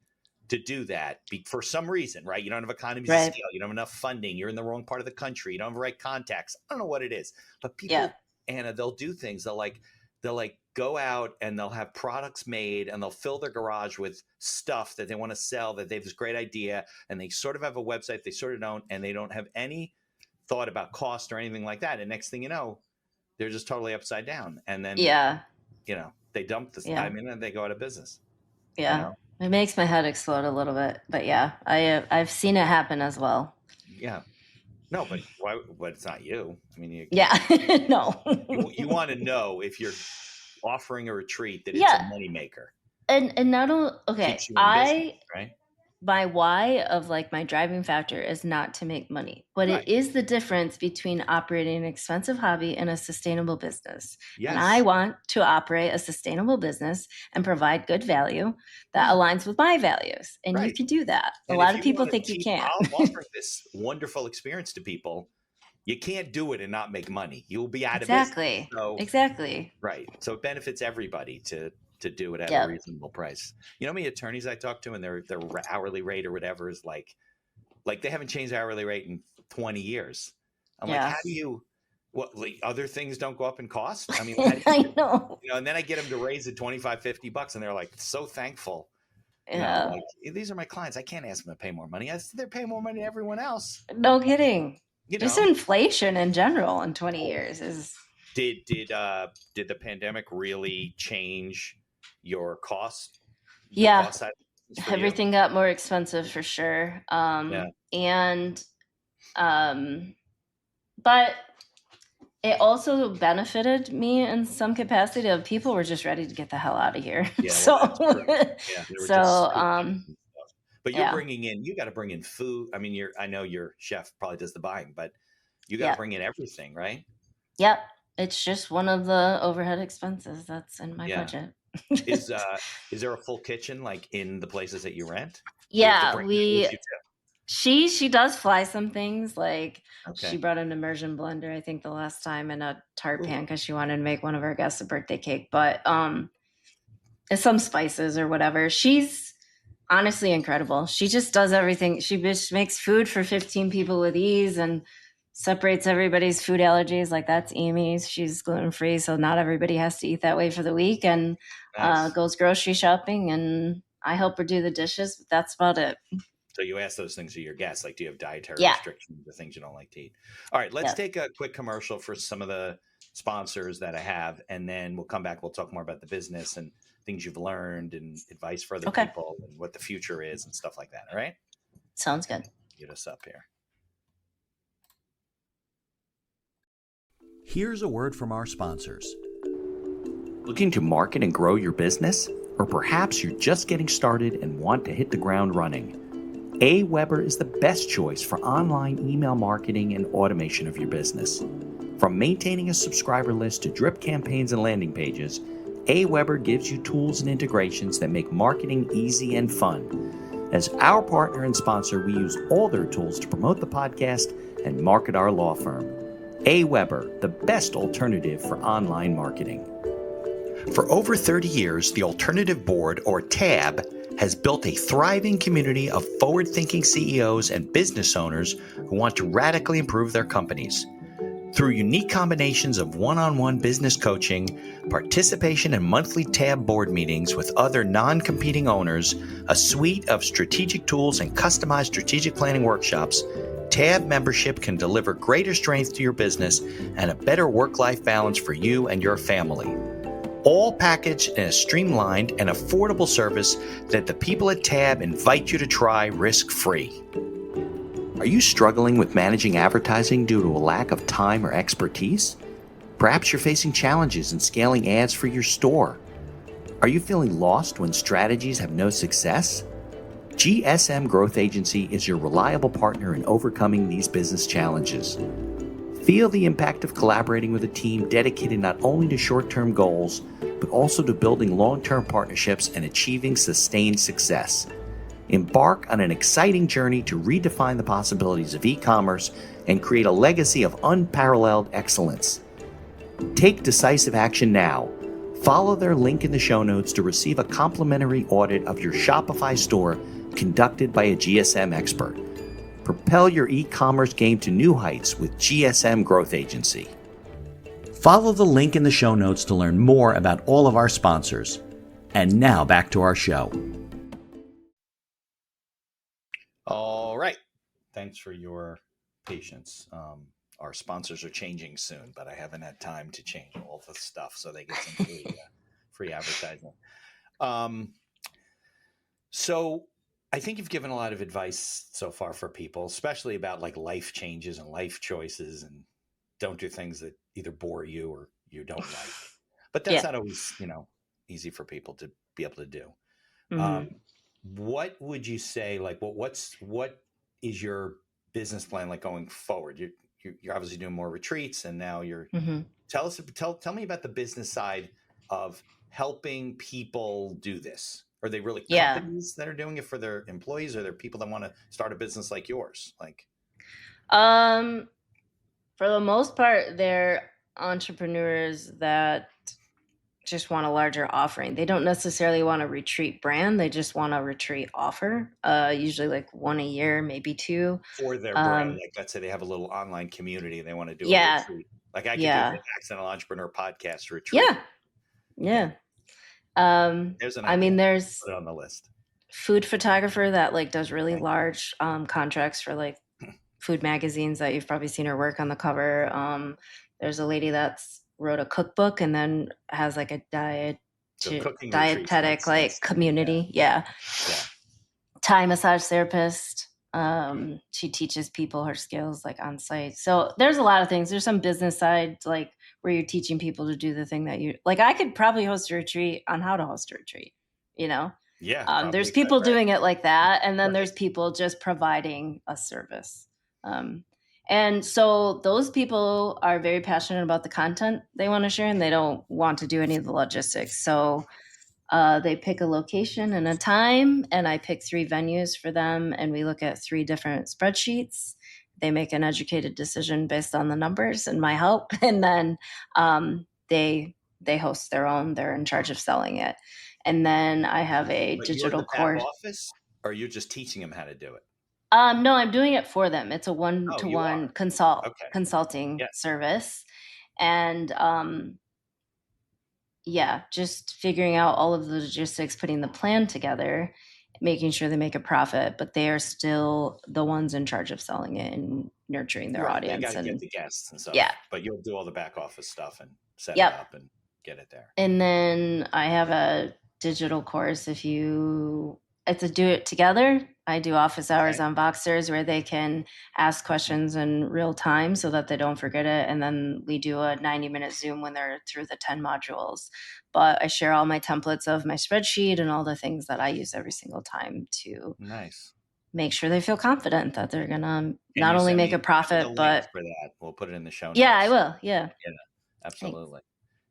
to do that for some reason, right? You don't have economies of scale. You don't have enough funding. You're in the wrong part of the country. You don't have the right contacts. I don't know what it is, but people, Anna, they'll do things. They'll go out and they'll have products made and they'll fill their garage with stuff that they want to sell, that they have this great idea, and they sort of have a website, they sort of don't, and they don't have any thought about cost or anything like that. And next thing you know, they're just totally upside down. And then, they dump this. I mean, then they go out of business. Yeah. It makes my head explode a little bit, but yeah, I've seen it happen as well. Yeah. No, but why? But it's not you. I mean, no. you want to know if you're offering a retreat that it's a moneymaker. And not only keeps you in business, right? My why of like my driving factor is not to make money, but it is the difference between operating an expensive hobby and a sustainable business. Yes. And I want to operate a sustainable business and provide good value that aligns with my values. And you can do that. And a lot of people think you can't. I'm offering this wonderful experience to people. You can't do it and not make money. You'll be out of business. Exactly. Right. So it benefits everybody to do it at a reasonable price. You know how many attorneys I talk to and their hourly rate or whatever is like they haven't changed hourly rate in 20 years. I'm like, how do you, other things don't go up in cost? I mean, I know. And then I get them to raise it $25, $50 and they're like so thankful. Yeah. No, like, these are my clients. I can't ask them to pay more money. They're paying more money to everyone else. No kidding. Just know, inflation in general in 20 years is. Did the pandemic really change your cost? The Yeah. cost side for Everything you? got more expensive for sure. And but it also benefited me in some capacity of people were just ready to get the hell out of here. Yeah, So, well, that's true. Yeah, they were just but you're yeah. bringing in, you got to bring in food. I mean, I know your chef probably does the buying, but you got to bring in everything, right? Yep. It's just one of the overhead expenses that's in my budget. Is there a full kitchen like in the places that you rent? Yeah, she does fly some things. Like she brought an immersion blender, I think the last time, and a tart pan because she wanted to make one of our guests a birthday cake. But some spices or whatever. She's honestly incredible. She just does everything. She just makes food for 15 people with ease and separates everybody's food allergies. Like that's Amy's. She's gluten-free, so not everybody has to eat that way for the week. And goes grocery shopping, and I help her do the dishes. But that's about it. So you ask those things of your guests, like, do you have dietary restrictions, the things you don't like to eat? All right, let's take a quick commercial for some of the sponsors that I have, and then we'll come back. We'll talk more about the business and things you've learned and advice for other people and what the future is and stuff like that. All right? Sounds good. Get us up here. Here's a word from our sponsors. Looking to market and grow your business? Or perhaps you're just getting started and want to hit the ground running? AWeber is the best choice for online email marketing and automation of your business. From maintaining a subscriber list to drip campaigns and landing pages, AWeber gives you tools and integrations that make marketing easy and fun. As our partner and sponsor, we use all their tools to promote the podcast and market our law firm. AWeber, the best alternative for online marketing. For over 30 years, the Alternative Board, or TAB, has built a thriving community of forward-thinking CEOs and business owners who want to radically improve their companies. Through unique combinations of one-on-one business coaching, participation in monthly TAB board meetings with other non-competing owners, a suite of strategic tools, and customized strategic planning workshops, TAB membership can deliver greater strength to your business and a better work-life balance for you and your family. All packaged in a streamlined and affordable service that the people at TAB invite you to try risk-free. Are you struggling with managing advertising due to a lack of time or expertise? Perhaps you're facing challenges in scaling ads for your store. Are you feeling lost when strategies have no success? GSM Growth Agency is your reliable partner in overcoming these business challenges. Feel the impact of collaborating with a team dedicated not only to short-term goals, but also to building long-term partnerships and achieving sustained success. Embark on an exciting journey to redefine the possibilities of e-commerce and create a legacy of unparalleled excellence. Take decisive action now. Follow their link in the show notes to receive a complimentary audit of your Shopify store conducted by a GSM expert. Propel your e-commerce game to new heights with GSM Growth Agency. Follow the link in the show notes to learn more about all of our sponsors. And now back to our show. All right. Thanks for your patience. Our sponsors are changing soon, but I haven't had time to change all the stuff so they get some free advertising. So I think you've given a lot of advice so far for people, especially about like life changes and life choices, and don't do things that either bore you or you don't like. But that's not always, easy for people to be able to do. Mm-hmm. What would you say, like, what is your business plan like going forward? You're obviously doing more retreats, and now you're tell me about the business side of helping people do this. Are they really companies that are doing it for their employees, or are there people that want to start a business like yours? Like, for the most part, they're entrepreneurs that just want a larger offering. They don't necessarily want a retreat brand. They just want a retreat offer. Usually like one a year, maybe two. For their brand. Like, let's say they have a little online community. They want to do a retreat. Like I could do the Accidental Entrepreneur podcast retreat. Yeah. There's an idea. there's put it on the list. food photographer that like does really large contracts for like food magazines that you've probably seen her work on the cover. There's a lady that's wrote a cookbook and then has like a dietetic like community. Yeah. Thai massage therapist. She teaches people her skills like on site. So there's a lot of things. There's some business side, like where you're teaching people to do the thing that you like. I could probably host a retreat on how to host a retreat, you know? Yeah. There's people doing it like that. And then there's people just providing a service. And so those people are very passionate about the content they want to share, and they don't want to do any of the logistics. So they pick a location and a time, and I pick 3 venues for them, and we look at 3 different spreadsheets. They make an educated decision based on the numbers and my help, and then they host their own. They're in charge of selling it. And then I have a digital course. Office, or you're just teaching them how to do it? No, I'm doing it for them. It's a one-to-one consulting service. And just figuring out all of the logistics, putting the plan together, making sure they make a profit, but they are still the ones in charge of selling it and nurturing their audience. They got to get the guests and stuff. Yeah. But you'll do all the back office stuff and set it up and get it there. And then I have a digital course. It's a do it together. I do office hours on Voxers where they can ask questions in real time so that they don't forget it. And then we do a 90-minute Zoom when they're through the 10 modules. But I share all my templates of my spreadsheet and all the things that I use every single time to make sure they feel confident that they're going to not only make a profit, but for that, we'll put it in the show notes. Yeah, I will. Yeah. Absolutely.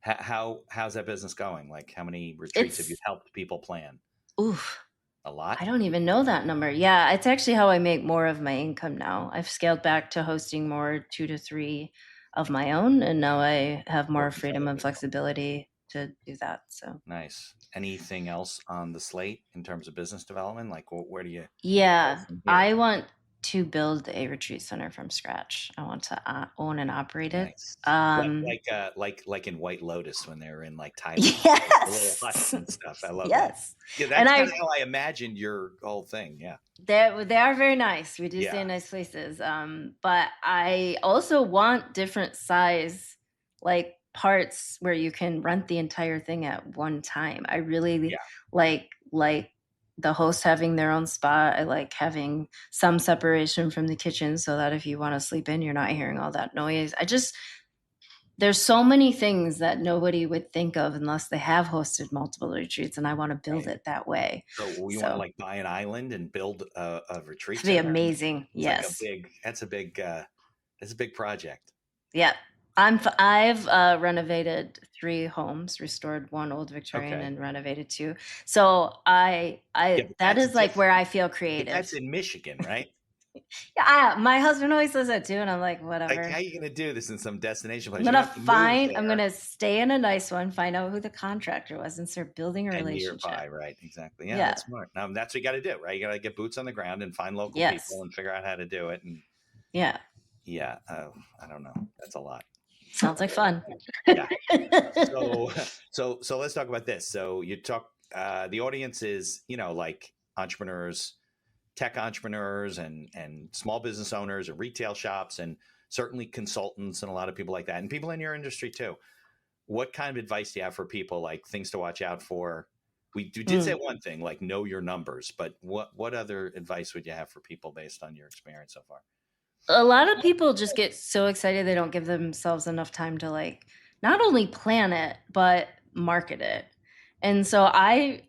How's that business going? Like, how many retreats have you helped people plan? Oof. A lot? I don't even know that number. Yeah, it's actually how I make more of my income now. I've scaled back to hosting more 2 to 3 of my own, and now I have more freedom and flexibility to do that. So nice. Anything else on the slate in terms of business development? Like, where do you? Yeah, I want to build a retreat center from scratch. I want to own and operate it. Nice. Like in White Lotus when they were in like Thailand, yes, the little huts and stuff. I love that. Yeah, that's kind of how I imagined your whole thing. Yeah, they are very nice. We do stay in nice places. But I also want different size like parts where you can rent the entire thing at one time. I really like the host having their own spot. I like having some separation from the kitchen so that if you want to sleep in, you're not hearing all that noise. There's so many things that nobody would think of unless they have hosted multiple retreats, and I want to build it that way. So you want to like buy an island and build a retreat center? It'd be amazing. Yes. That's a big project. Yeah. I've renovated 3 homes, restored 1 old Victorian and renovated 2. So that is like where I feel creative. That's in Michigan, right? Yeah, my husband always says that too, and I'm like, whatever. Like, how are you gonna do this in some destination place? I'm gonna stay in a nice one, find out who the contractor was, and start building a relationship. Nearby, right? Exactly. Yeah, that's smart. That's what you got to do, right? You got to get boots on the ground and find local people and figure out how to do it. And I don't know. That's a lot. Sounds like fun. Yeah. So let's talk about this. So you talk. The audience is, like entrepreneurs, tech entrepreneurs, and small business owners, and retail shops, and certainly consultants, and a lot of people like that, and people in your industry too. What kind of advice do you have for people, like things to watch out for? We did say one thing, like know your numbers, but what other advice would you have for people based on your experience so far? A lot of people just get so excited they don't give themselves enough time to like not only plan it, but market it. And so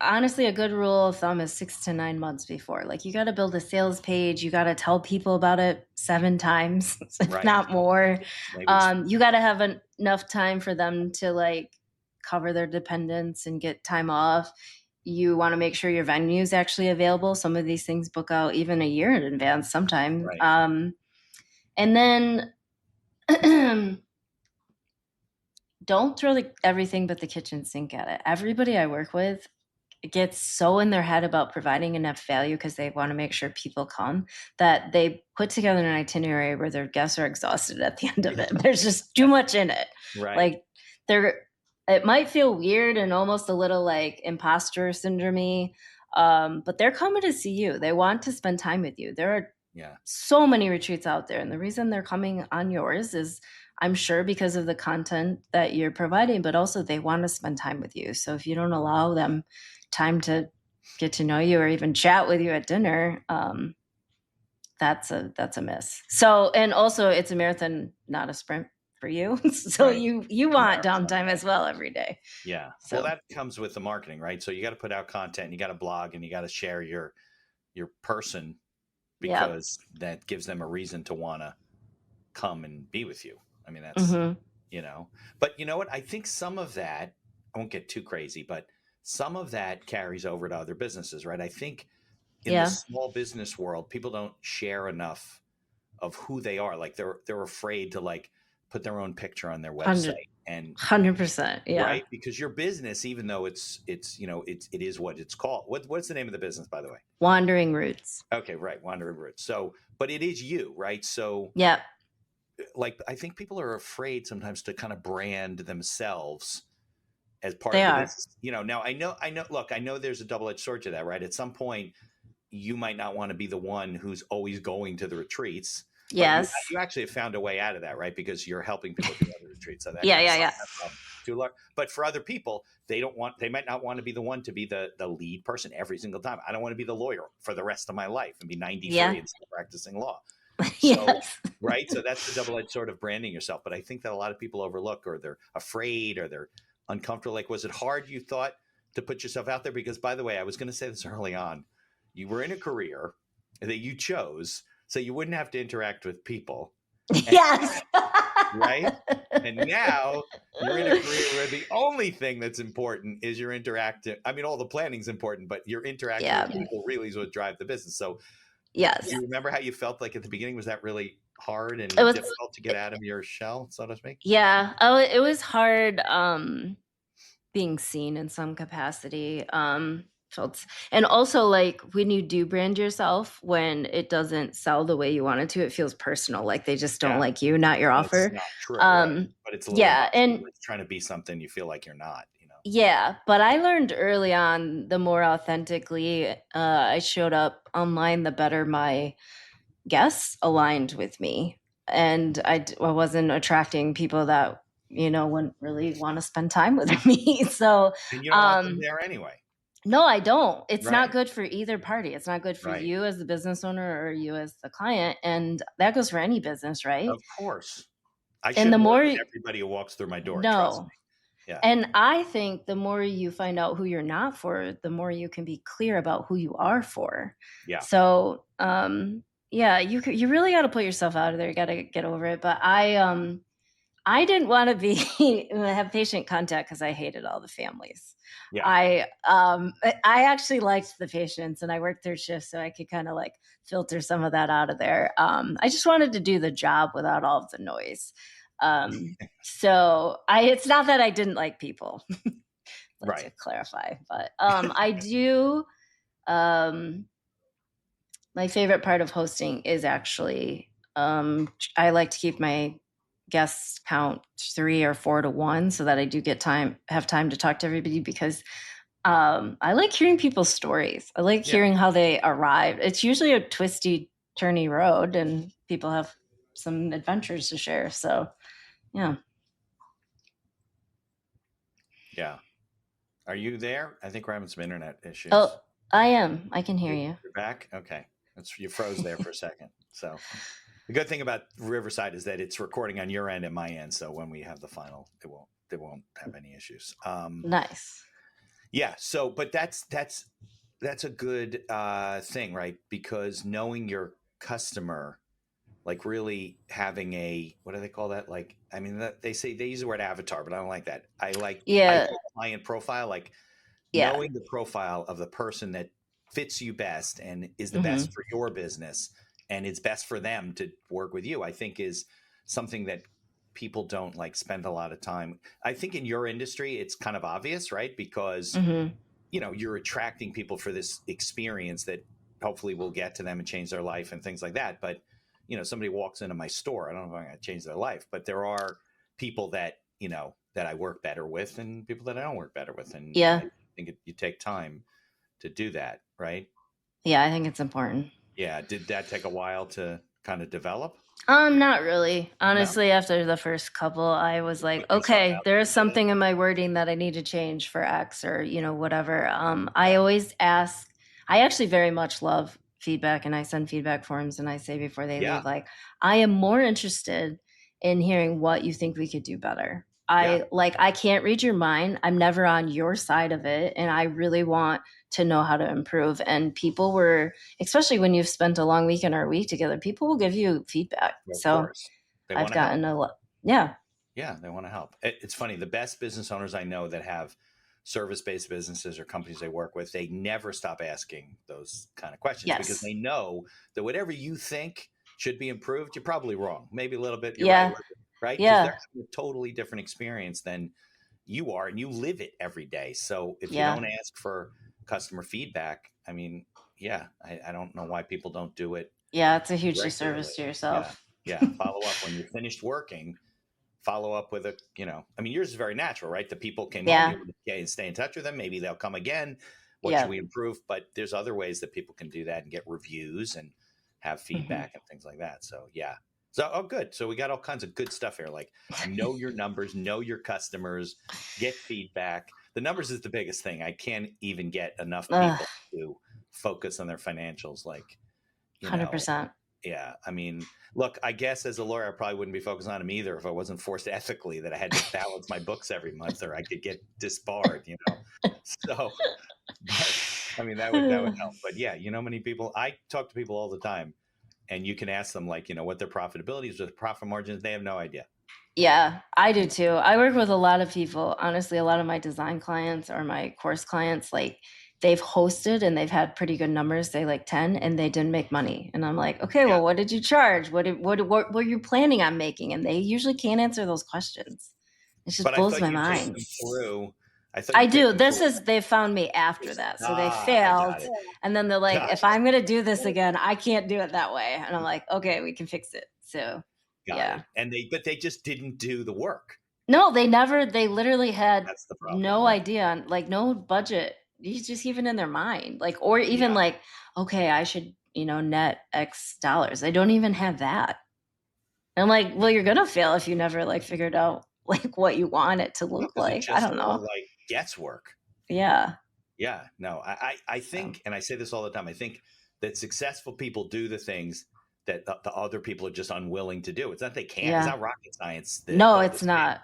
honestly, a good rule of thumb is 6 to 9 months before. Like you got to build a sales page. You got to tell people about it 7 times, if not more. You got to have enough time for them to like cover their dependents and get time off. You want to make sure your venue is actually available. Some of these things book out even a year in advance sometimes. Right. And then don't throw everything but the kitchen sink at it. Everybody I work with gets so in their head about providing enough value because they want to make sure people come that they put together an itinerary where their guests are exhausted at the end of it. There's just too much in it. Right. Like it might feel weird and almost a little like imposter syndrome-y. But they're coming to see you. They want to spend time with you. There are so many retreats out there. And the reason they're coming on yours is, I'm sure, because of the content that you're providing, but also they want to spend time with you. So if you don't allow them time to get to know you or even chat with you at dinner, that's a miss. So, and also it's a marathon, not a sprint for you. So right. you want downtime as well every day. Yeah. So. Well, that comes with the marketing, right? So you got to put out content, and you got to blog, and you got to share your person, because that gives them a reason to want to come and be with you. I mean, that's, but you know what? I think some of that, I won't get too crazy, but some of that carries over to other businesses, right? I think in the small business world, people don't share enough of who they are. Like they're afraid to like put their own picture on their website. And 100%. Yeah. Right. Because your business, even though it is what it's called. What's the name of the business, by the way? Wandering Roots. Okay. Right. Wandering Roots. So, but it is you, right? So like, I think people are afraid sometimes to kind of brand themselves as part of the business. Now I know, look, I know there's a double-edged sword to that, right? At some point you might not want to be the one who's always going to the retreats. Yes. You actually have found a way out of that, right? Because you're helping people do other retreats. So that but for other people, they might not want to be the one to be the lead person every single time. I don't want to be the lawyer for the rest of my life and be 93 and still practicing law. So, right. So that's the double-edged sword of branding yourself. But I think that a lot of people overlook, or they're afraid, or they're uncomfortable. Like, was it hard, you thought, to put yourself out there? Because, by the way, I was going to say this early on. You were in a career that you chose so you wouldn't have to interact with people. Yes. Right? And now you're in a career where the only thing that's important is your interactive. I mean, all the planning's important, but your interacting with people really is what drives the business. So yes. Do you remember how you felt like at the beginning? Was that really hard and difficult to get out of your shell, so to speak? Yeah. Oh, it was hard being seen in some capacity. And also, like, when you do brand yourself, when it doesn't sell the way you want it to, it feels personal. Like they just don't like you, not your offer. That's not true, right? But it's a little and it's trying to be something you feel like you're not. Yeah, but I learned early on, the more authentically I showed up online, the better my guests aligned with me, and I wasn't attracting people that wouldn't really want to spend time with me. So and you don't want them there anyway. No, I don't. It's not good for either party. It's not good for you as the business owner or you as the client. And that goes for any business, right? Of course. I shouldn't work with everybody who walks through my door. Trust me. Yeah. And I think the more you find out who you're not for, the more you can be clear about who you are for. Yeah. So, you really got to put yourself out of there. You got to get over it. But I didn't want to have patient contact because I hated all the families. Yeah. I actually liked the patients, and I worked their shifts so I could kind of like filter some of that out of there. I just wanted to do the job without all of the noise. So it's not that I didn't like people, to clarify, but I do. My favorite part of hosting is actually I like to keep my guests count 3 or 4 to 1 so that I do have time to talk to everybody, because I like hearing people's stories. I like hearing how they arrived. It's usually a twisty, turny road, and people have some adventures to share. So, yeah. Yeah. Are you there? I think we're having some internet issues. Oh, I am. I can hear you. You're back? Okay. You froze there for a second. So the good thing about Riverside is that it's recording on your end and my end. So when we have the final, it won't have any issues. Nice. Yeah. So, but that's a good thing, right? Because knowing your customer, like really having what do they call that? Like, I mean, they use the word avatar, but I don't like that. I like client profile, like knowing the profile of the person that fits you best and is the best for your business, and it's best for them to work with you, I think is something that people don't like spend a lot of time. I think in your industry, it's kind of obvious, right? Because, you're attracting people for this experience that hopefully will get to them and change their life and things like that. But, somebody walks into my store, I don't know if I'm going to change their life, but there are people that, that I work better with and people that I don't work better with. And I think you take time to do that, right? Yeah, I think it's important. Yeah. Did that take a while to kind of develop? Not really. Honestly, after the first couple, I was like, okay, there is something in my wording that I need to change for X or, whatever. I always ask, I actually very much love feedback, and I send feedback forms and I say before they leave, like, I am more interested in hearing what you think we could do better. I can't read your mind. I'm never on your side of it. And I really want to know how to improve. And people were, especially when you've spent a long weekend or a week together, people will give you feedback. Of so course. I've gotten a lot. Yeah. Yeah. They want to help. It's funny. The best business owners I know that have service-based businesses or companies they work with, they never stop asking those kind of questions because they know that whatever you think should be improved, you're probably wrong. Maybe a little bit. You're right? Yeah. Because they're having a totally different experience than you are, and you live it every day. So if you don't ask for customer feedback, I mean, I don't know why people don't do it. Yeah, it's a huge disservice to yourself. Yeah. Follow up when you're finished working. Follow up with yours is very natural, right? The people came home, you stay in touch with them. Maybe they'll come again. What should we improve? But there's other ways that people can do that and get reviews and have feedback and things like that. So, So, good. So we got all kinds of good stuff here. Like know your numbers, know your customers, get feedback. The numbers is the biggest thing. I can't even get enough people to focus on their financials. Like, 100%. Yeah. I mean, look, I guess as a lawyer, I probably wouldn't be focused on them either if I wasn't forced ethically that I had to balance my books every month or I could get disbarred, So, I mean, that would help. But many people, I talk to people all the time and you can ask them like, what their profitability is, with profit margins. They have no idea. Yeah, I do too. I work with a lot of people. Honestly, a lot of my design clients or my course clients, like they've hosted and they've had pretty good numbers, say like 10, and they didn't make money. And I'm like, okay, well, what did you charge? What were you planning on making? And they usually can't answer those questions. It just blows my mind. I do. They found me after that. So they failed. And then they're like, if I'm going to do this again, I can't do it that way. And I'm like, okay, we can fix it. So Got it. And they just didn't do the work. No, they literally had no idea, like no budget. He's just even in their mind, like, or even like, okay, I should, net X dollars. They don't even have that. And I'm like, well, you're going to fail if you never like figured out like what you want it to look like. I don't know. Like guesswork. Yeah. Yeah. No, I think, and I say this all the time, I think that successful people do the things that the other people are just unwilling to do. It's not they can't. It's not rocket science. No, it's not.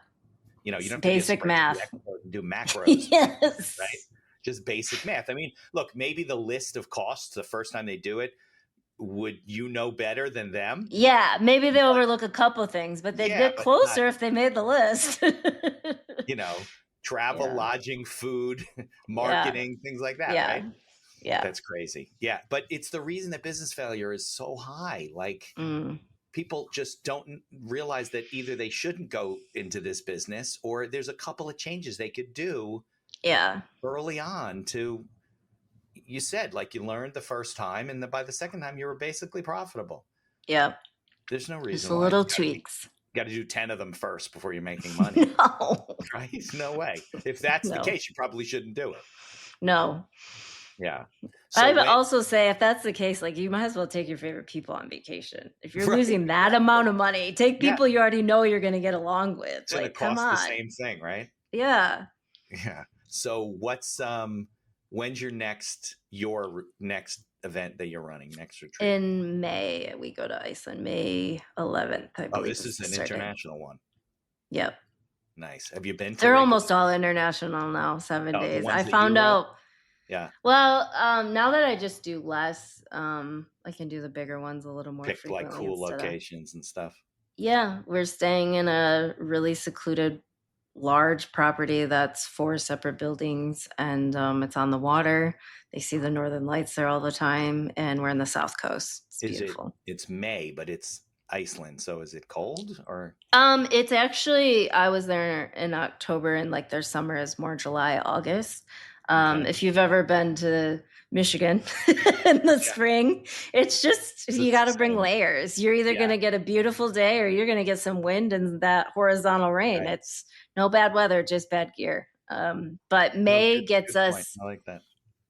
You don't have basic to math and do macros. Yes. Right? Just basic math. I mean, look, maybe the list of costs the first time they do it, would you know better than them? Yeah, maybe they overlook a couple of things, but they'd get closer if they made the list. Travel, lodging, food, marketing, things like that, right? Yeah. That's crazy. Yeah. But it's the reason that business failure is so high. Like people just don't realize that either they shouldn't go into this business or there's a couple of changes they could do early on to, you said, like you learned the first time and by the second time you were basically profitable. Yeah. There's no reason. Just a little tweaks. You got to do 10 of them first before you're making money. No. Right? No way. If that's the case, you probably shouldn't do it. No. Yeah. So I would also say if that's the case, like you might as well take your favorite people on vacation. If you're losing that amount of money, take people you already know you're going to get along with. It's going to cost the same thing, right? Yeah. Yeah. So what's when's your next event that you're running, next retreat? In May, we go to Iceland, May 11th. I believe. Oh, this is an international one. Yep. Nice. Have you been to They're almost all international now, 7 days. I found out. Yeah. Well, now that I just do less, I can do the bigger ones a little more frequently. Like cool locations and stuff. Yeah. We're staying in a really secluded, large property that's 4 separate buildings, and it's on the water. They see the northern lights there all the time, and we're in the South Coast. It's beautiful. It's May, but it's Iceland. So is it cold or? It's actually, I was there in October, and like their summer is more July, August. If you've ever been to Michigan in the spring, it's just, you got to bring layers. You're either going to get a beautiful day or you're going to get some wind and that horizontal rain. Right. It's no bad weather, just bad gear. But May gets us, I like that.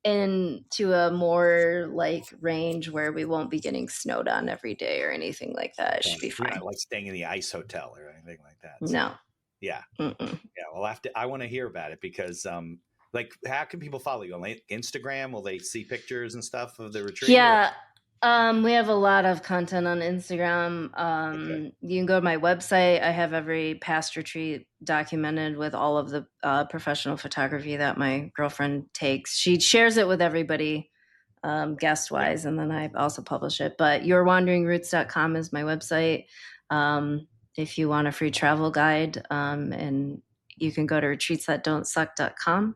into a more like range where we won't be getting snowed on every day or anything like that. It should be fine. You're not like staying in the ice hotel or anything like that. No. Yeah. Yeah. Well, I want to hear about it because, like, how can people follow you on Instagram? Will they see pictures and stuff of the retreat? Yeah. We have a lot of content on Instagram. You can go to my website. I have every past retreat documented with all of the professional photography that my girlfriend takes. She shares it with everybody, guest wise, and then I also publish it. But yourwanderingroots.com is my website. If you want a free travel guide, and you can go to retreatsthatdon'tsuck.com.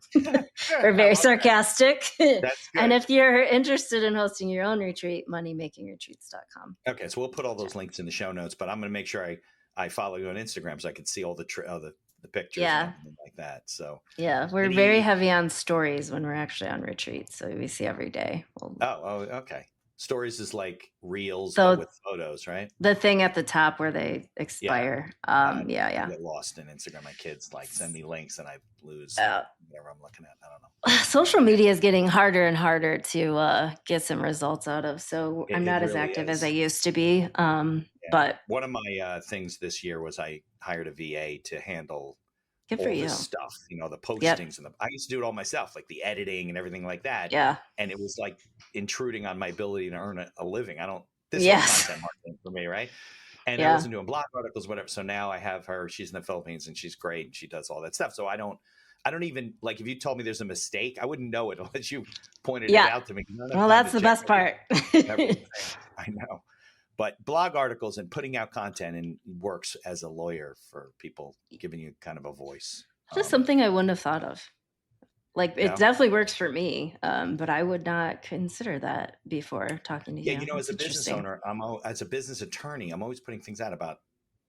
We're very sarcastic. And if you're interested in hosting your own retreat, moneymakingretreats.com. Okay, so we'll put all those links in the show notes, but I'm going to make sure I follow you on Instagram so I can see all the pictures and everything like that. So we're very heavy on stories when we're actually on retreat, so we see every day. Okay. Stories is like reels with photos, right? The thing at the top where they expire. I get lost in Instagram. My kids like send me links and I lose whatever I'm looking at. I don't know. Social media is getting harder and harder to get some results out of. So I'm not as active as I used to be. But one of my things this year was I hired a VA to handle all this stuff, the postings and I used to do it all myself, like the editing and everything like that. Yeah. And it was like intruding on my ability to earn a living. This is content marketing for me, right? And I wasn't doing blog articles, whatever. So now I have her, she's in the Philippines and she's great and she does all that stuff. So I don't even, like, if you told me there's a mistake, I wouldn't know it unless you pointed it out to me. Well, that's the best part. I know. But blog articles and putting out content and works as a lawyer for people, giving you kind of a voice. Just something I wouldn't have thought of. Like, it definitely works for me, but I would not consider that before talking to you. Yeah, as a business owner, as a business attorney, I'm always putting things out about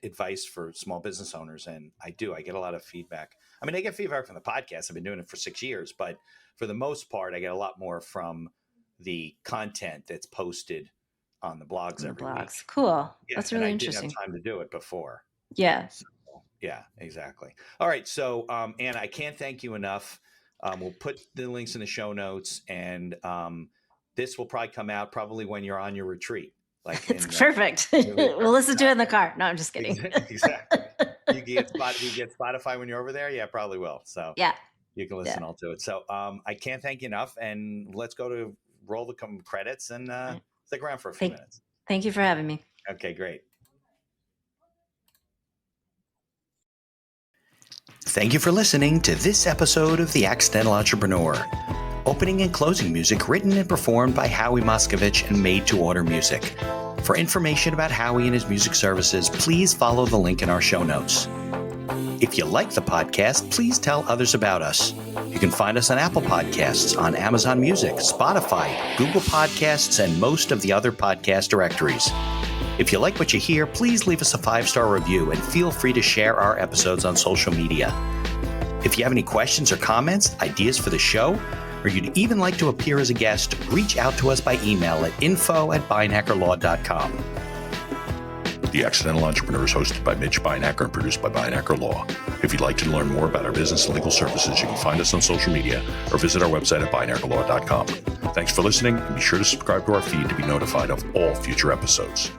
advice for small business owners. And I get a lot of feedback. I mean, I get feedback from the podcast. I've been doing it for 6 years, but for the most part, I get a lot more from the content that's posted on the blogs every week. Cool. That's really interesting. I didn't have time to do it before. Yeah. So, yeah, exactly. All right. So, Anna, I can't thank you enough. We'll put the links in the show notes, and this will probably come out when you're on your retreat. It's perfect. We'll listen to it in the car. No, I'm just kidding. Exactly. You get Spotify when you're over there? Yeah, probably will. So you can listen all to it. So I can't thank you enough, and let's go to roll the credits and stick around for a few minutes. Thank you for having me. Okay, great. Thank you for listening to this episode of The Accidental Entrepreneur. Opening and closing music written and performed by Howie Moskovich and made to order music. For information about Howie and his music services, please follow the link in our show notes. If you like the podcast, please tell others about us. You can find us on Apple Podcasts, on Amazon Music, Spotify, Google Podcasts, and most of the other podcast directories. If you like what you hear, please leave us a 5-star review and feel free to share our episodes on social media. If you have any questions or comments, ideas for the show, or you'd even like to appear as a guest, reach out to us by email at info@beinhackerlaw.com. The Accidental Entrepreneur is hosted by Mitch Beinhacker and produced by Beinhacker Law. If you'd like to learn more about our business and legal services, you can find us on social media or visit our website at beinhackerlaw.com. Thanks for listening, and be sure to subscribe to our feed to be notified of all future episodes.